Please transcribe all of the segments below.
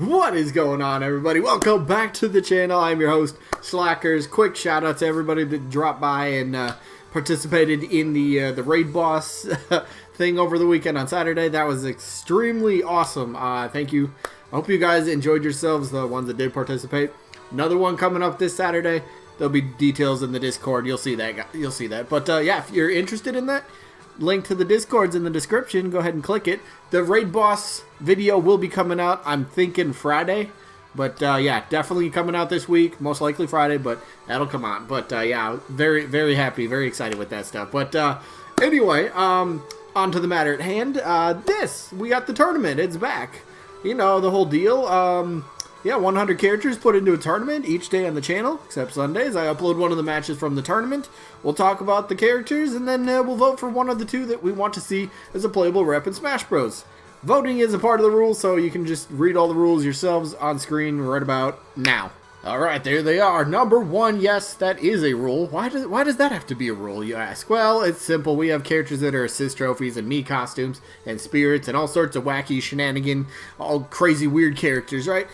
What is going on, everybody? Welcome back to the channel. I'm your host, Slackers. Quick shout out to everybody that dropped by and participated in the raid boss thing over the weekend on Saturday. That was extremely awesome. Thank you. I hope you guys enjoyed yourselves, the ones that did participate. Another one coming up this Saturday. There'll be details in the Discord. You'll see that. But yeah, if you're interested in that, link to the Discord's in the description. Go ahead and click it. The raid boss video will be coming out, I'm thinking Friday. But yeah, definitely coming out this week. Most likely Friday, but that'll come out. But yeah, very, very happy, very excited with that stuff. But anyway, on to the matter at hand. We got the tournament. It's back. You know, the whole deal. Yeah, 100 characters put into a tournament each day on the channel, except Sundays. I upload one of the matches from the tournament. We'll talk about the characters, and then we'll vote for one of the two that we want to see as a playable rep in Smash Bros. Voting is a part of the rules, so you can just read all the rules yourselves on screen right about now. Alright, there they are. Number one, yes, that is a rule. Why does that have to be a rule, you ask? Well, it's simple. We have characters that are assist trophies and Mii costumes and spirits and all sorts of wacky shenanigan, all crazy weird characters, right?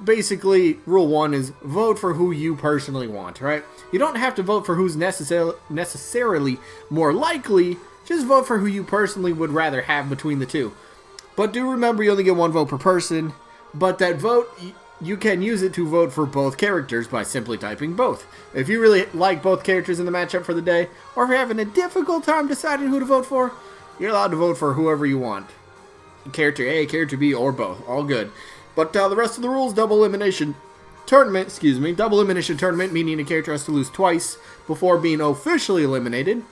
Basically, rule one is vote for who you personally want, right? You don't have to vote for who's necessarily more likely, just vote for who you personally would rather have between the two. But do remember you only get one vote per person, but that vote, you can use it to vote for both characters by simply typing both. If you really like both characters in the matchup for the day, or if you're having a difficult time deciding who to vote for, you're allowed to vote for whoever you want. Character A, character B, or both. All good. But the rest of the rules, double elimination tournament, meaning a character has to lose twice before being officially eliminated.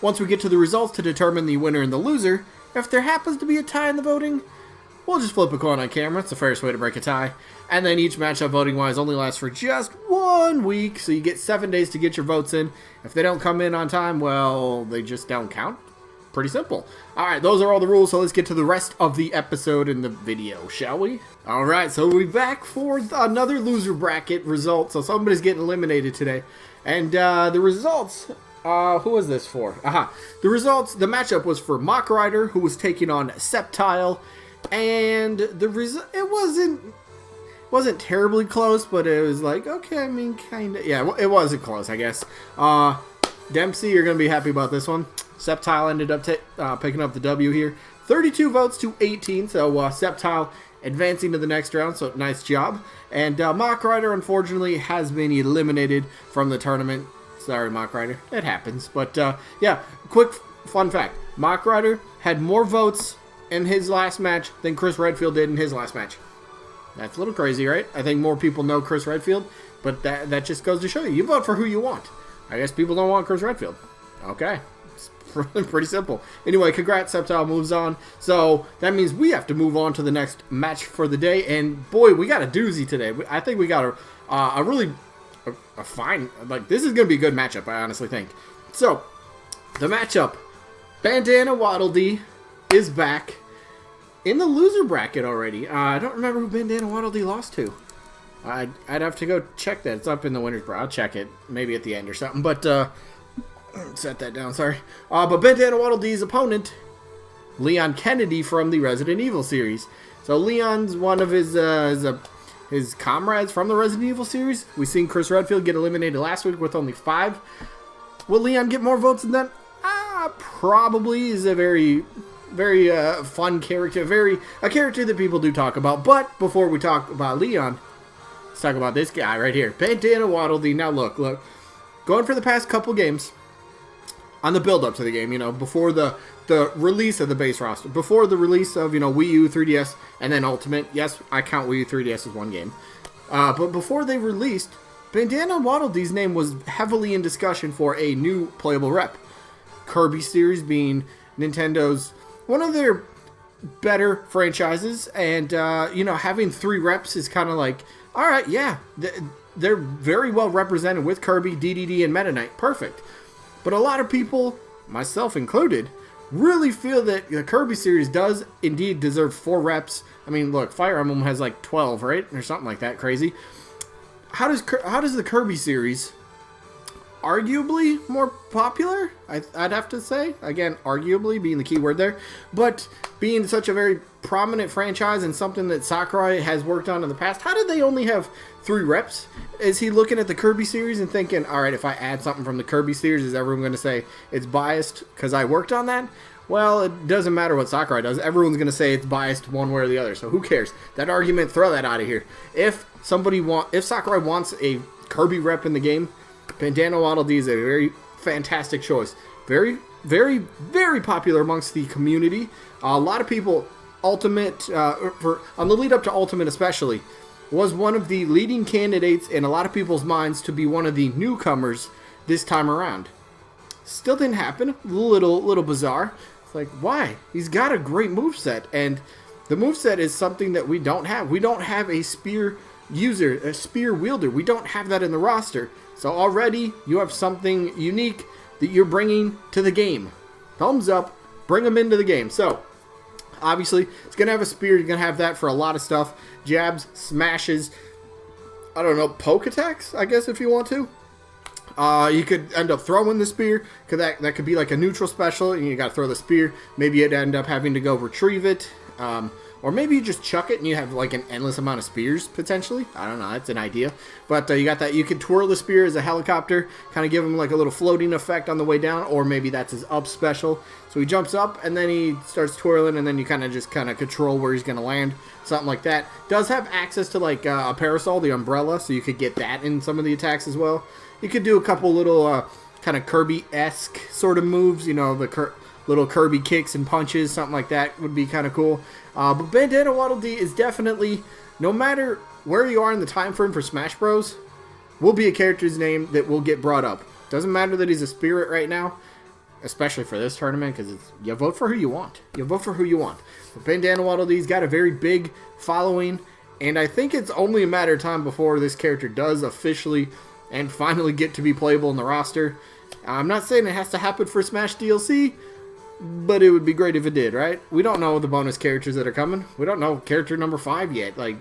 Once we get to the results to determine the winner and the loser, if there happens to be a tie in the voting, we'll just flip a coin on camera. It's the fairest way to break a tie. And then each matchup voting-wise only lasts for just 1 week, so you get 7 days to get your votes in. If they don't come in on time, well, they just don't count. Pretty simple. Alright, those are all the rules, so let's get to the rest of the episode in the video, shall we? Alright, so we're back for another loser bracket result. So somebody's getting eliminated today. And the results... who was this for? The results, the matchup was for Mock Rider, who was taking on Sceptile. And it wasn't terribly close, but it was like, okay, I mean, kind of, yeah, it wasn't close, I guess. Dempsey, you're going to be happy about this one. Sceptile ended up picking up the W here. 32 votes to 18, so Sceptile advancing to the next round, so nice job. And Mock Rider, unfortunately, has been eliminated from the tournament. Sorry, Mock Rider, it happens. But, yeah, quick fun fact. Mock Rider had more votes in his last match than Chris Redfield did in his last match. That's a little crazy, right? I think more people know Chris Redfield, but that just goes to show you. You vote for who you want. I guess people don't want Chris Redfield. Okay. It's pretty simple. Anyway, congrats, Sceptile moves on. So that means we have to move on to the next match for the day. And boy, we got a doozy today. I think we got a really fine, like, this is going to be a good matchup, I honestly think. So, the matchup, Bandana Dee is back in the loser bracket already. I don't remember who Bandana Dee lost to. I'd have to go check that. It's up in the winner's bracket. I'll check it, maybe at the end or something. But, set that down, sorry. But Bandana Dee's opponent, Leon Kennedy from the Resident Evil series. So Leon's one of his comrades from the Resident Evil series. We seen Chris Redfield get eliminated last week with only 5. Will Leon get more votes than that? Probably. Is a very fun character, a character that people do talk about. But before we talk about Leon, let's talk about this guy right here, Bandana Dee. Now look, going for the past couple games, on the build-up to the game, you know, before the release of the base roster, before the release of, you know, Wii U, 3DS, and then Ultimate. Yes, I count Wii U, 3DS as one game. But before they released, Bandana Dee's name was heavily in discussion for a new playable rep. Kirby series being Nintendo's, one of their better franchises, and, you know, having 3 reps is kind of like, alright, yeah, they're very well represented with Kirby, DDD, and Meta Knight. Perfect. But a lot of people, myself included, really feel that the Kirby series does indeed deserve 4 reps. I mean, look, Fire Emblem has like 12, right? Or something like that, crazy. How does the Kirby series arguably more popular, I'd have to say. Again, arguably being the key word there. But being such a very prominent franchise and something that Sakurai has worked on in the past, how did they only have 3 reps? Is he looking at the Kirby series and thinking, all right, if I add something from the Kirby series, is everyone going to say it's biased because I worked on that? Well, it doesn't matter what Sakurai does. Everyone's going to say it's biased one way or the other. So who cares? That argument, throw that out of here. If Sakurai wants a Kirby rep in the game, Bandana Waddle Dee is a very fantastic choice. Very, very, very popular amongst the community. A lot of people, on the lead up to Ultimate especially, was one of the leading candidates in a lot of people's minds to be one of the newcomers this time around. Still didn't happen. A little bizarre. It's like, why? He's got a great moveset, and the moveset is something that we don't have. We don't have a spear user, a spear wielder. We don't have that in the roster. So already you have something unique that you're bringing to the game. Thumbs up, bring them into the game. So obviously it's going to have a spear. You're going to have that for a lot of stuff. Jabs, smashes, I don't know, poke attacks, I guess, if you want to. You could end up throwing the spear, because that could be like a neutral special, and you got to throw the spear. Maybe you'd end up having to go retrieve it. Or maybe you just chuck it and you have like an endless amount of spears, potentially. I don't know, that's an idea. But you got that. You could twirl the spear as a helicopter, kind of give him like a little floating effect on the way down, or maybe that's his up special. So he jumps up and then he starts twirling, and then you kind of control where he's going to land. Something like that. Does have access to like a parasol, the umbrella, so you could get that in some of the attacks as well. You could do a couple little kind of Kirby-esque sort of moves, you know, the little Kirby kicks and punches, something like that would be kind of cool. But Bandana Waddle Dee is definitely, no matter where you are in the time frame for Smash Bros, will be a character's name that will get brought up. Doesn't matter that he's a spirit right now, especially for this tournament, because you vote for who you want. You vote for who you want. But Bandana Waddle Dee's got a very big following, and I think it's only a matter of time before this character does officially and finally get to be playable in the roster. I'm not saying it has to happen for Smash DLC, but it would be great if it did, right? We don't know the bonus characters that are coming. We don't know character number 5 yet. Like,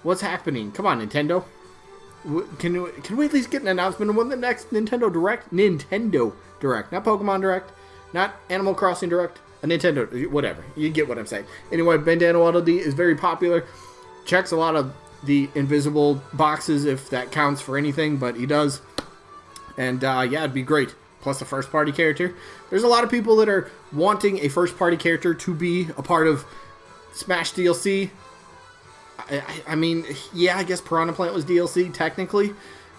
what's happening? Come on, Nintendo. Can we at least get an announcement of when the next Nintendo Direct? Nintendo Direct. Not Pokemon Direct. Not Animal Crossing Direct. A Nintendo, whatever. You get what I'm saying. Anyway, Bandana Waddle Dee is very popular. Checks a lot of the invisible boxes, if that counts for anything, but he does. And yeah, it'd be great. Plus a first party character. There's a lot of people that are wanting a first party character to be a part of Smash DLC. I mean, yeah, I guess Piranha Plant was DLC technically,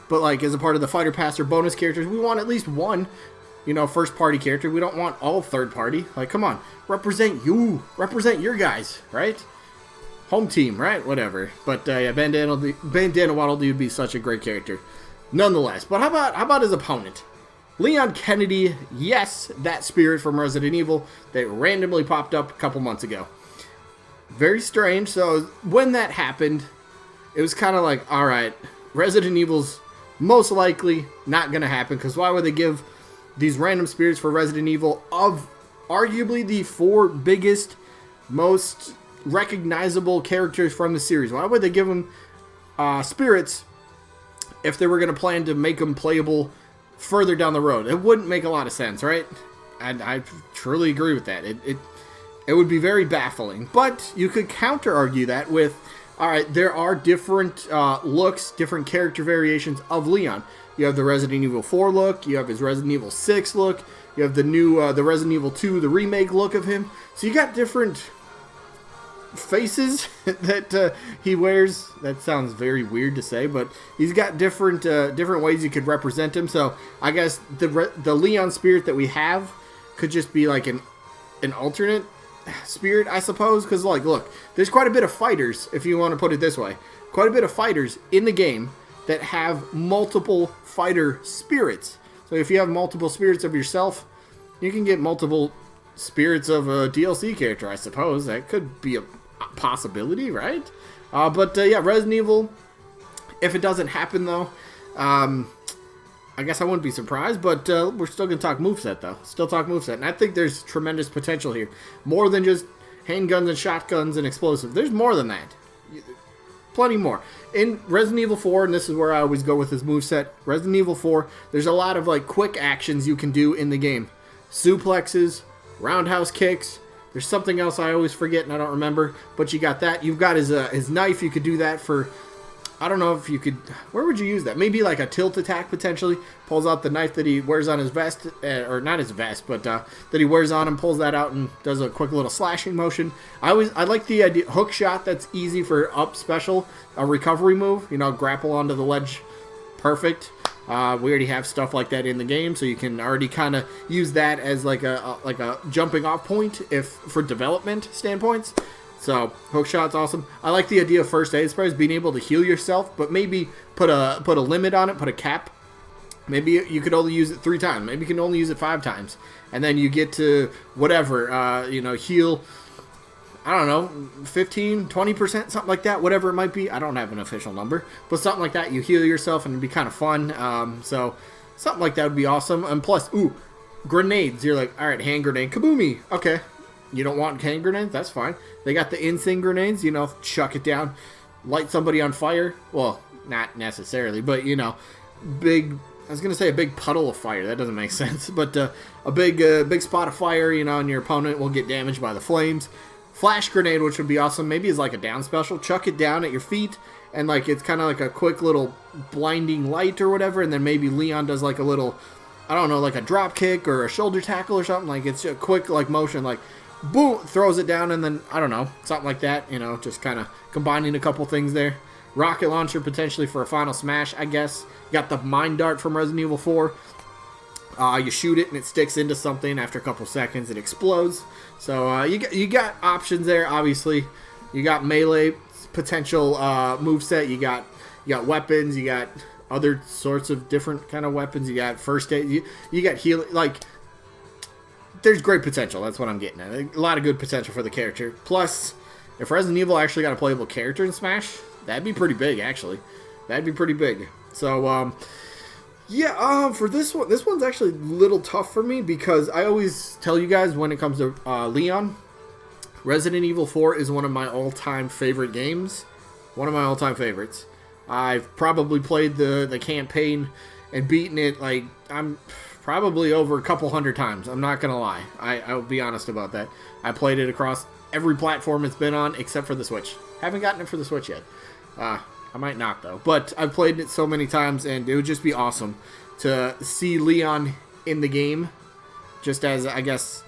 but like as a part of the Fighter Pass or bonus characters, we want at least one, you know, first party character. We don't want all third party. Like, come on, represent you, represent your guys, right? Home team, right? Whatever. But yeah, Bandana Waddle Dee would be such a great character, nonetheless. But how about his opponent, Leon Kennedy? Yes, that spirit from Resident Evil that randomly popped up a couple months ago. Very strange. So when that happened, it was kind of like, all right, Resident Evil's most likely not going to happen, because why would they give these random spirits for Resident Evil of arguably the 4 biggest, most recognizable characters from the series? Why would they give them spirits if they were going to plan to make them playable further down the road? It wouldn't make a lot of sense, right? And I truly agree with that. It would be very baffling. But you could counter argue that with, all right, there are different looks, different character variations of Leon. You have the Resident Evil 4 look, you have his Resident Evil 6 look, you have the new, the Resident Evil 2, the remake look of him. So you got different faces that he wears. That sounds very weird to say, but he's got different ways you could represent him. So I guess the Leon spirit that we have could just be like an alternate spirit, I suppose, because like, look, there's quite a bit of fighters, if you want to put it this way, quite a bit of fighters in the game that have multiple fighter spirits. So if you have multiple spirits of yourself, you can get multiple spirits of a DLC character, I suppose. That could be a possibility, right? But yeah, Resident Evil, if it doesn't happen though, I guess I wouldn't be surprised, but we're still going to talk moveset, though. Still talk moveset. And I think there's tremendous potential here. More than just handguns and shotguns and explosives. There's more than that. plenty more. In Resident Evil 4, and this is where I always go with this moveset, Resident Evil 4, there's a lot of like quick actions you can do in the game. Suplexes, roundhouse kicks. There's something else I always forget and I don't remember, but you got that. You've got his knife. You could do that for, I don't know if you could, where would you use that? Maybe like a tilt attack potentially. Pulls out the knife that he wears on his vest, or not his vest, but that he wears on him, pulls that out and does a quick little slashing motion. I like the idea, hook shot, that's easy for up special, a recovery move, you know, grapple onto the ledge, perfect. We already have stuff like that in the game, so you can already kind of use that as like a jumping off point for development standpoints. So hook shot's awesome. I like the idea of first aid sprays, being able to heal yourself, but maybe put a limit on it, put a cap. Maybe you could only use it 3 times. Maybe you can only use it 5 times, and then you get to whatever, you know, heal. I don't know, 15, 20%, something like that, whatever it might be. I don't have an official number, but something like that. You heal yourself, and it'd be kind of fun. So something like that would be awesome. And plus, grenades. You're like, all right, hand grenade, kaboomy. Okay, you don't want hand grenades? That's fine. They got the insane grenades, you know, chuck it down, light somebody on fire. Well, not necessarily, but, you know, I was going to say a big puddle of fire. That doesn't make sense. But a big spot of fire, you know, and your opponent will get damaged by the flames. Flash grenade, which would be awesome, maybe is like a down special. Chuck it down at your feet, and like it's kind of like a quick little blinding light or whatever, and then maybe Leon does like a little, I don't know, like a drop kick or a shoulder tackle or something. Like it's a quick like motion, like boom, throws it down, and then I don't know, something like that. You know, just kind of combining a couple things there. Rocket launcher potentially for a final smash, I guess. You got the mine dart from Resident Evil 4. You shoot it and it sticks into something. After a couple seconds, it explodes. So you got options there. Obviously, you got melee potential moveset. You got weapons. You got other sorts of different kind of weapons. You got first aid. You got healing. Like, there's great potential. That's what I'm getting at. A lot of good potential for the character. Plus, if Resident Evil actually got a playable character in Smash, that'd be pretty big. Actually, that'd be pretty big. So yeah, for this one's actually a little tough for me because I always tell you guys when it comes to Leon, Resident Evil 4 is one of my all-time favorite games. One of my all-time favorites. I've probably played the campaign and beaten it, like, I'm probably over a couple hundred times. I'm not going to lie. I'll be honest about that. I played it across every platform it's been on except for the Switch. Haven't gotten it for the Switch yet. I might not, though. But I've played it so many times, and it would just be awesome to see Leon in the game. Just as, I guess,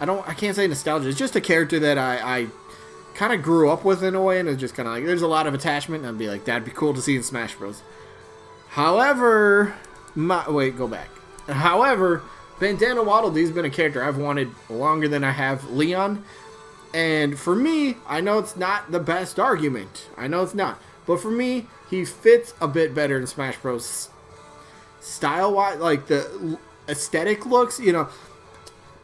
I can't say nostalgia. It's just a character that I kind of grew up with in a way, and it's just kind of like, there's a lot of attachment, and I'd be like, that'd be cool to see in Smash Bros. However, go back. However, Bandana Waddle Dee's been a character I've wanted longer than I have Leon. And for me, I know it's not the best argument. I know it's not. But for me, he fits a bit better in Smash Bros. Style-wise, like the aesthetic looks, you know,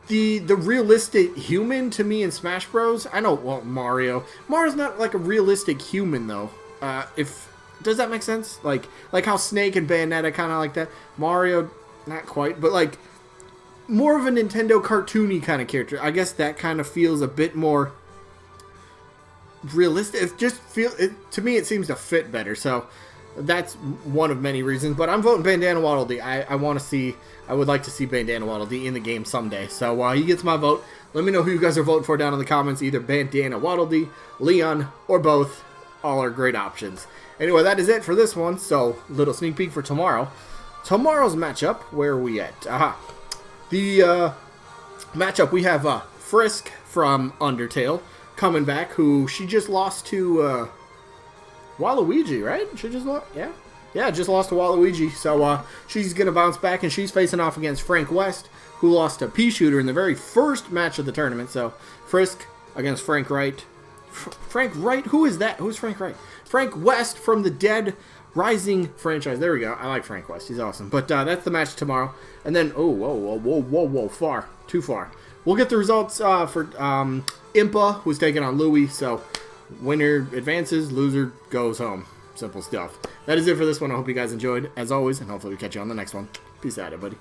the realistic human to me in Smash Bros. I know, well, Mario's not like a realistic human though. Does that make sense? Like how Snake and Bayonetta kind of like that. Mario, not quite, but like more of a Nintendo cartoony kind of character. I guess that kind of feels a bit more realistic. To me it seems to fit better, so that's one of many reasons. But I'm voting Bandana Waddle Dee. I would like to see Bandana Waddle Dee in the game someday, so he gets my vote. Let me know who you guys are voting for down in the comments, either Bandana Waddle Dee, Leon, or both. All are great options. Anyway, that is it for this one. So little sneak peek for tomorrow's matchup. Where are we at? The matchup, we have Frisk from Undertale coming back, who she just lost to Waluigi, right? She just lost, yeah, just lost to Waluigi. So she's gonna bounce back, and she's facing off against Frank West, who lost to Pea-Shooter in the very first match of the tournament. So Frisk against Frank Wright. Frank Wright? Who is that? Who's Frank Wright? Frank West from the Dead Rising franchise. There we go. I like Frank West. He's awesome. But that's the match tomorrow. And then, whoa, far. Too far. We'll get the results for Impa, who's taking on Louie. So, winner advances, loser goes home. Simple stuff. That is it for this one. I hope you guys enjoyed, as always, and hopefully we catch you on the next one. Peace out, everybody.